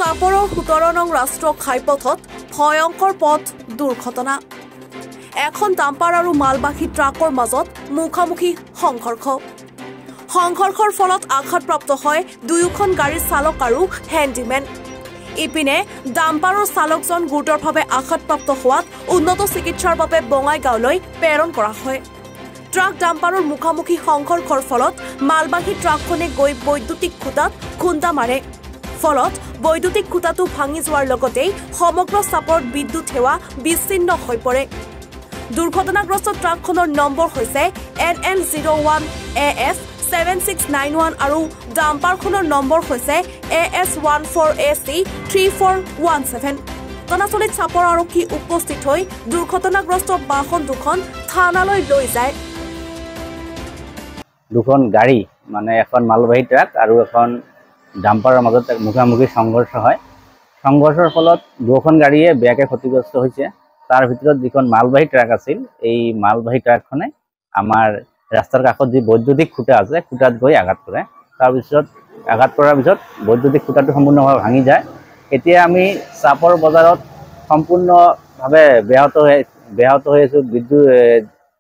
চাপৰৰ 17 নং ৰাষ্ট্ৰীয় ঘাইপথত ভয়ংকৰ পথ দুৰ্ঘটনা এখন ডাম্পাৰ আৰু মালবাহী ট্ৰাকৰ মাজত মুখামুখি সংঘৰ্ষৰ ফলত আঘাতপ্ৰাপ্ত হয় দুয়োখন গাড়ীৰ চালক আৰু হেণ্ডিমেন ইপিনে ডাম্পাৰৰ চালকজন গুৰুতৰভাৱে আঘাতপ্ৰাপ্ত হোৱাত উন্নত চিকিৎসাৰ বাবে বঙাইগাঁৱলৈ প্ৰেৰণ কৰা হয় ট্ৰাক ডাম্পাৰৰ মুখামুখি সংঘৰ্ষৰ ফলত মালবাহী ট্ৰাকখনে গৈ বৈদ্যুতিক খুঁটাত খুন্দা মাৰে ফলত বৈদ্যুতিক খুঁটাটো ভাঙি যোৱাৰ লগতে সমগ্ৰ চাপৰত বিদ্যুৎ সেৱা বিচ্ছিন্ন হৈ পৰে দুৰ্ঘটনাগ্ৰস্ত ট্ৰাকখনৰ নম্বৰ হৈছে NL01 AF 7691 আৰু ডাম্পাৰখনৰ নম্বৰ হৈছে AS14AC 3417 ঘটনাস্থলীত চাপৰ আৰক্ষী উপস্থিত হৈ দুৰ্ঘটনাগ্ৰস্ত বাহন দুখন থানালৈ লৈ যায় দুখন গাড়ী মানে এখন মালবাহী ট্ৰাক আৰু এখন ডাম্পাৰৰ মাজত মুখামুখি সংঘৰ্ষ হয় সংঘৰ্ষৰ ফলত দুখন গাড়ীয়ে বেয়াকৈ ক্ষতিগ্ৰস্ত হৈছে তাৰ ভিতৰত যিখন মালবাহী ট্ৰাক আছিল এই মালবাহী ট্ৰাকখনে আমাৰ ৰাস্তাৰ কাষত যি বৈদ্যুতিক খুঁটা আছে খুঁটাত গৈ আঘাত কৰে তাৰপিছত আঘাত কৰাৰ পিছত বৈদ্যুতিক খুঁটাটো সম্পূৰ্ণভাৱে ভাঙি যায় এতিয়া আমি চাপৰ বজাৰত সম্পূৰ্ণভাৱে ব্যাহত হৈ আছো বিদ্যুৎ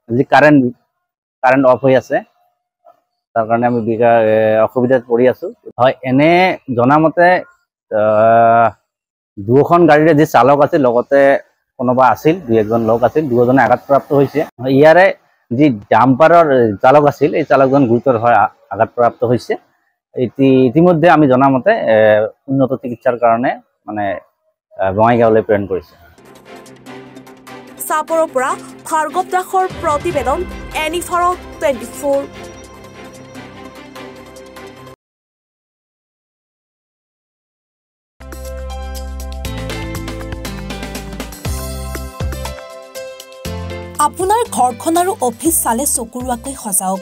যি কাৰেণ্ট অফ হৈ আছে তাৰ কাৰণে আমি অসুবিধাত পৰি আছো হয় এনে জনামতে দুখন গাড়ীৰে যি চালক আছিল লগতে কোনোবা আছিল দুই একজন লোক আছিল দুজনে আঘাতপ্ৰাপ্ত হৈছে ইয়াৰে যি ডাম্পাৰৰ চালক আছিল এই চালকজন গুৰুতৰভাৱে আঘাতপ্ৰাপ্ত হৈছে ইতিমধ্যে আমি জনামতে উন্নত চিকিৎসাৰ কাৰণে মানে বঙাইগাঁৱলৈ প্ৰেৰণ কৰিছে চাপৰৰ পৰা ভাৰ্গৱ দাসৰ প্ৰতিবেদন এনিফাৰ 24 আপোনাৰ ঘৰখন আৰু অফিচ চালে চকুৰুৱাকৈ সজাওক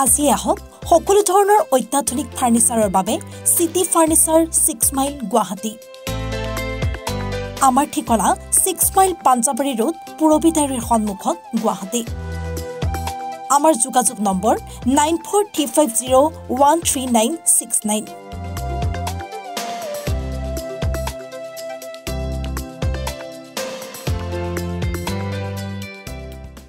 আজি আহক সকলো ধৰণৰ অত্যাধুনিক ফাৰ্নিচাৰৰ বাবে সিটি ফাৰ্নিচাৰ 6 মাইল গুৱাহাটী আমাৰ ঠিকনা 6 মাইল পাঞ্জাবাৰী ৰোড পুৰবিদাৰীৰ সন্মুখত গুৱাহাটী আমাৰ যোগাযোগ নম্বৰ 9435013969